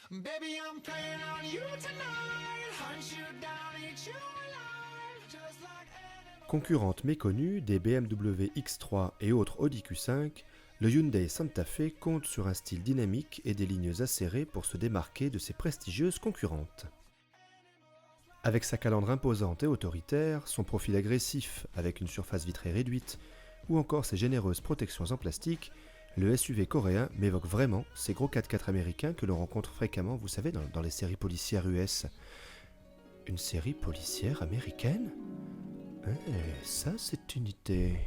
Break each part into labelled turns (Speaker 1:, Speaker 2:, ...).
Speaker 1: Baby, I'm playing on you tonight. Hunt you down, eat you alive. Just like animals.
Speaker 2: Concurrente méconnue des BMW X3 et autres Audi Q5, le Hyundai Santa Fe compte sur un style dynamique et des lignes acérées pour se démarquer de ses prestigieuses concurrentes. Avec sa calandre imposante et autoritaire, son profil agressif avec une surface vitrée réduite, ou encore ses généreuses protections en plastique, le SUV coréen m'évoque vraiment ces gros 4x4 américains que l'on rencontre fréquemment, vous savez, dans les séries policières US. Une série policière américaine ? Ça c'est une idée.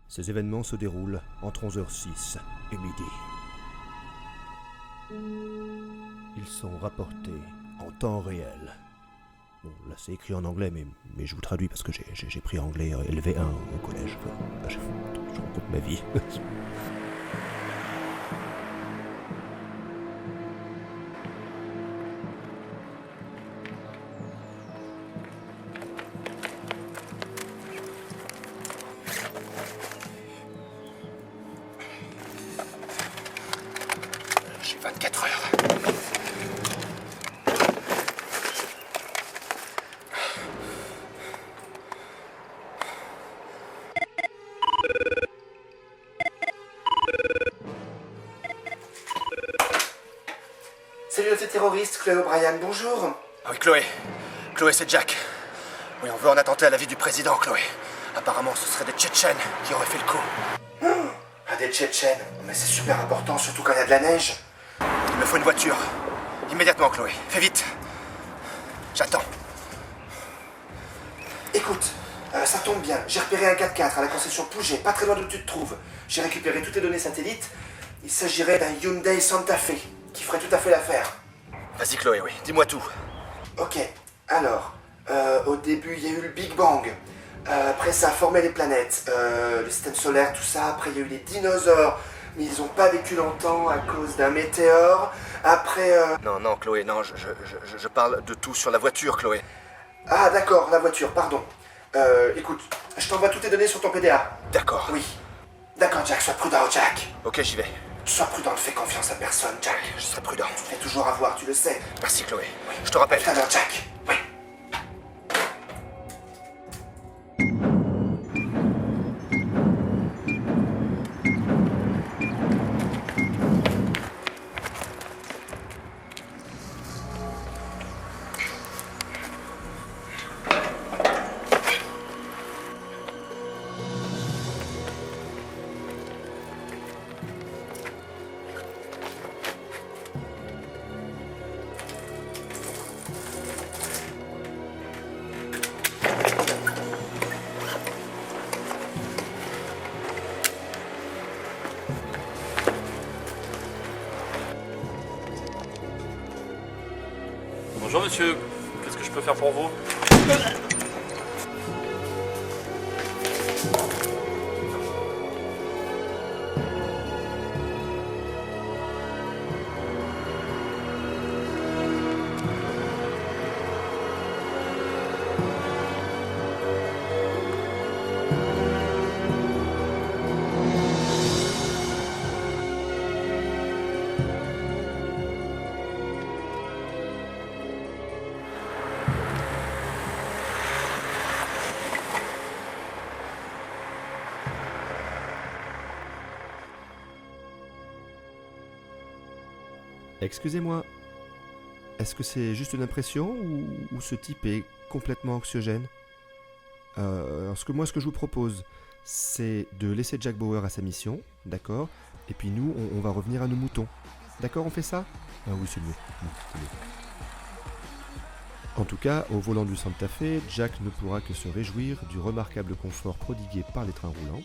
Speaker 2: Ces événements se déroulent entre 11h06 et midi. Ils sont rapportés en temps réel. Bon, là c'est écrit en anglais, mais je vous traduis parce que j'ai pris anglais LV1 au collège. Enfin, je raconte ma vie. J'ai 24 heures.
Speaker 3: Salut le terroriste, Chloé O'Brien, bonjour.
Speaker 4: Ah oui, Chloé. Chloé, c'est Jack. Oui, on veut en attenter à la vie du président, Chloé. Apparemment, ce seraient des Tchétchènes qui auraient fait le coup.
Speaker 3: Ah, des Tchétchènes. Mais c'est super important, surtout quand il y a de la neige.
Speaker 4: Il me faut une voiture. Immédiatement, Chloé. Fais vite. J'attends.
Speaker 3: Écoute, ça tombe bien. J'ai repéré un 4x4 à la concession Pouget, pas très loin d'où tu te trouves. J'ai récupéré toutes les données satellites. Il s'agirait d'un Hyundai Santa Fe, qui ferait tout à fait l'affaire.
Speaker 4: Vas-y, Chloé, oui. Dis-moi tout.
Speaker 3: Ok, alors, au début, il y a eu le Big Bang. Après, ça a formé les planètes, le système solaire, tout ça. Après, il y a eu les dinosaures, mais ils n'ont pas vécu longtemps à cause d'un météore. Après,
Speaker 4: Non, Chloé, non, je parle de tout sur la voiture, Chloé.
Speaker 3: Ah, d'accord, la voiture, pardon. Écoute, je t'envoie toutes tes données sur ton PDA.
Speaker 4: D'accord.
Speaker 3: Oui. D'accord, Jack, sois prudent, Jack.
Speaker 4: Ok, j'y vais.
Speaker 3: Sois prudent, ne fais confiance à personne, Jack.
Speaker 4: Je serai prudent.
Speaker 3: Tu te fais toujours avoir, tu le sais.
Speaker 4: Merci, Chloé. Je te rappelle.
Speaker 3: Tout à l'heure, Jack. Oui.
Speaker 5: Bonjour monsieur, qu'est-ce que je peux faire pour vous?
Speaker 2: Excusez-moi, est-ce que c'est juste une impression ou ce type est complètement anxiogène ? Alors ce que je vous propose, c'est de laisser Jack Bauer à sa mission, d'accord ? Et puis nous, on va revenir à nos moutons. D'accord, on fait ça ? Ah oui, c'est mieux. C'est mieux. En tout cas, au volant du Santa Fe, Jack ne pourra que se réjouir du remarquable confort prodigué par les trains roulants.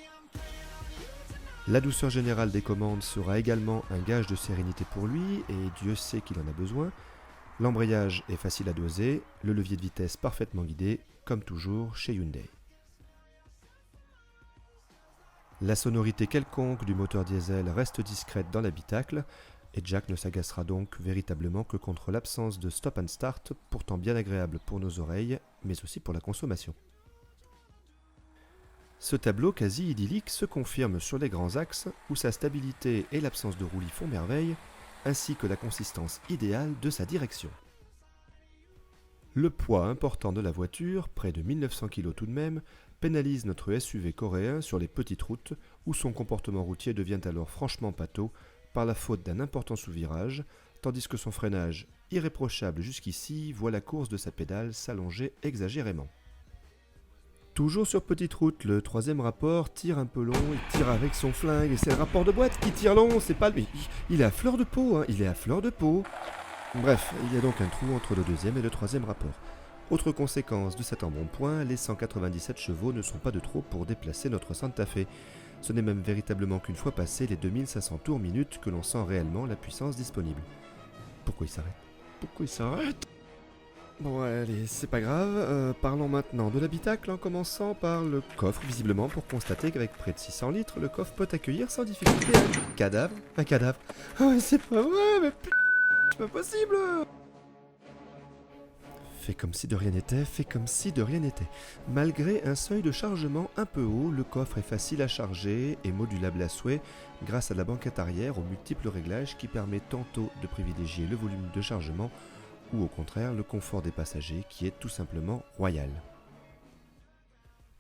Speaker 2: La douceur générale des commandes sera également un gage de sérénité pour lui, et Dieu sait qu'il en a besoin. L'embrayage est facile à doser, le levier de vitesse parfaitement guidé, comme toujours chez Hyundai. La sonorité quelconque du moteur diesel reste discrète dans l'habitacle, et Jack ne s'agacera donc véritablement que contre l'absence de stop and start, pourtant bien agréable pour nos oreilles, mais aussi pour la consommation. Ce tableau quasi idyllique se confirme sur les grands axes où sa stabilité et l'absence de roulis font merveille, ainsi que la consistance idéale de sa direction. Le poids important de la voiture, près de 1900 kg tout de même, pénalise notre SUV coréen sur les petites routes où son comportement routier devient alors franchement pâteau par la faute d'un important sous-virage, tandis que son freinage, irréprochable jusqu'ici, voit la course de sa pédale s'allonger exagérément. Toujours sur petite route, le troisième rapport tire un peu long, il tire avec son flingue, et c'est le rapport de boîte qui tire long, c'est pas lui. Il est à fleur de peau, il est à fleur de peau. Bref, il y a donc un trou entre le deuxième et le troisième rapport. Autre conséquence de cet embonpoint, les 197 chevaux ne sont pas de trop pour déplacer notre Santa Fe. Ce n'est même véritablement qu'une fois passé les 2500 tours minutes que l'on sent réellement la puissance disponible. Pourquoi il s'arrête ? Pourquoi il s'arrête ? Bon allez, c'est pas grave, parlons maintenant de l'habitacle en commençant par le coffre, visiblement pour constater qu'avec près de 600 litres, le coffre peut accueillir sans difficulté un cadavre. Un cadavre. Oh mais c'est pas vrai, mais putain, c'est pas possible. Fait comme si de rien n'était, fait comme si de rien n'était. Malgré un seuil de chargement un peu haut, le coffre est facile à charger et modulable à souhait grâce à la banquette arrière aux multiples réglages qui permettent tantôt de privilégier le volume de chargement ou au contraire le confort des passagers qui est tout simplement royal.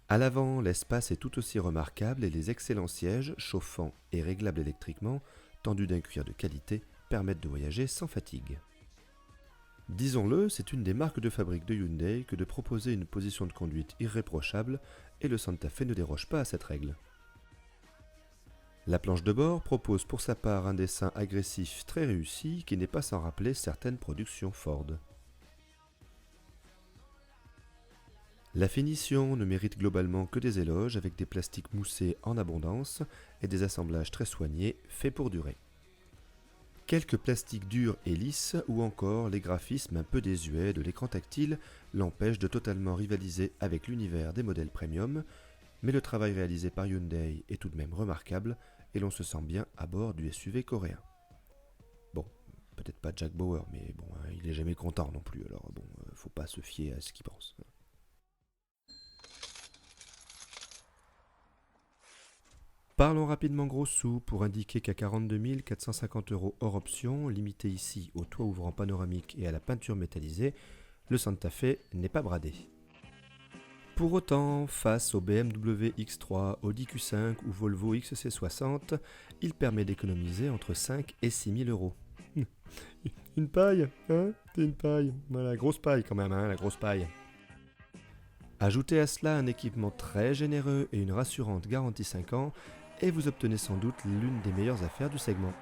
Speaker 2: À l'avant, l'espace est tout aussi remarquable et les excellents sièges, chauffants et réglables électriquement, tendus d'un cuir de qualité, permettent de voyager sans fatigue. Disons-le, c'est une des marques de fabrique de Hyundai que de proposer une position de conduite irréprochable et le Santa Fe ne déroge pas à cette règle. La planche de bord propose pour sa part un dessin agressif très réussi qui n'est pas sans rappeler certaines productions Ford. La finition ne mérite globalement que des éloges avec des plastiques moussés en abondance et des assemblages très soignés faits pour durer. Quelques plastiques durs et lisses ou encore les graphismes un peu désuets de l'écran tactile l'empêchent de totalement rivaliser avec l'univers des modèles premium, mais le travail réalisé par Hyundai est tout de même remarquable et l'on se sent bien à bord du SUV coréen. Bon, peut-être pas Jack Bauer, mais bon, il est jamais content non plus, alors bon, faut pas se fier à ce qu'il pense. Parlons rapidement gros sous pour indiquer qu'à 42 450 € hors option, limité ici au toit ouvrant panoramique et à la peinture métallisée, le Santa Fe n'est pas bradé. Pour autant, face au BMW X3, Audi Q5 ou Volvo XC60, il permet d'économiser entre 5 et 6 000 €. Une paille, hein ? C'est une paille. Voilà, grosse paille quand même, hein, la grosse paille. Ajoutez à cela un équipement très généreux et une rassurante garantie 5 ans, et vous obtenez sans doute l'une des meilleures affaires du segment.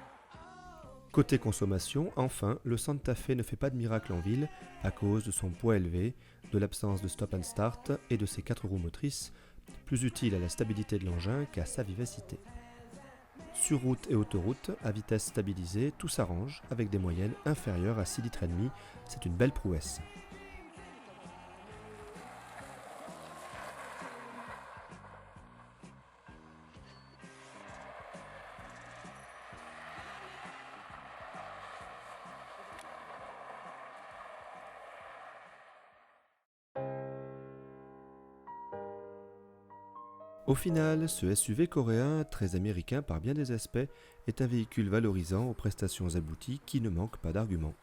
Speaker 2: Côté consommation, enfin, le Santa Fe ne fait pas de miracle en ville à cause de son poids élevé, de l'absence de stop and start et de ses 4 roues motrices, plus utiles à la stabilité de l'engin qu'à sa vivacité. Sur route et autoroute, à vitesse stabilisée, tout s'arrange avec des moyennes inférieures à 6,5 litres, c'est une belle prouesse. Au final, ce SUV coréen, très américain par bien des aspects, est un véhicule valorisant aux prestations abouties qui ne manque pas d'arguments.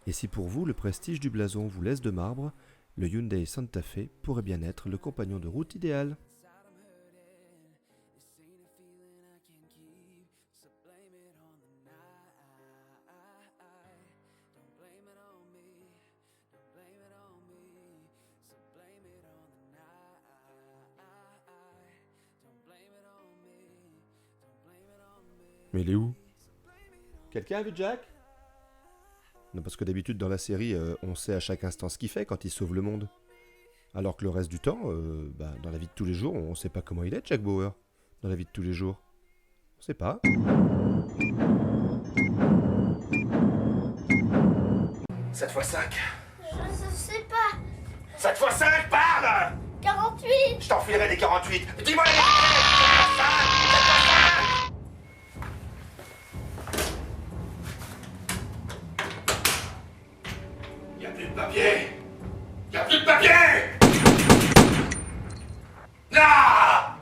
Speaker 2: Et si pour vous le prestige du blason vous laisse de marbre, le Hyundai Santa Fe pourrait bien être le compagnon de route idéal. Mais il est où ? Quelqu'un a vu Jack ? Non, parce que d'habitude dans la série, on sait à chaque instant ce qu'il fait quand il sauve le monde. Alors que le reste du temps, dans la vie de tous les jours, on sait pas comment il est, Jack Bauer. Dans la vie de tous les jours. On sait pas.
Speaker 3: 7 x 5.
Speaker 6: Je sais pas.
Speaker 3: 7 x 5, parle
Speaker 6: 48.
Speaker 3: Je t'enfilerai les 48. Dis-moi la vérité. 7 x 5. Y'a plus de papier. Y'a plus de papier. Non.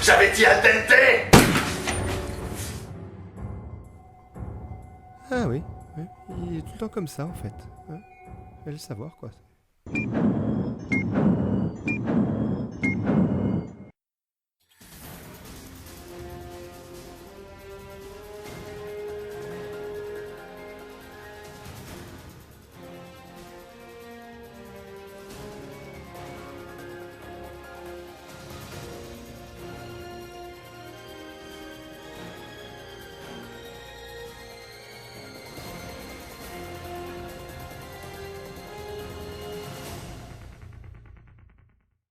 Speaker 3: J'avais dit al dente!
Speaker 2: Ah oui, il est tout le temps comme ça en fait. Fallait le savoir quoi.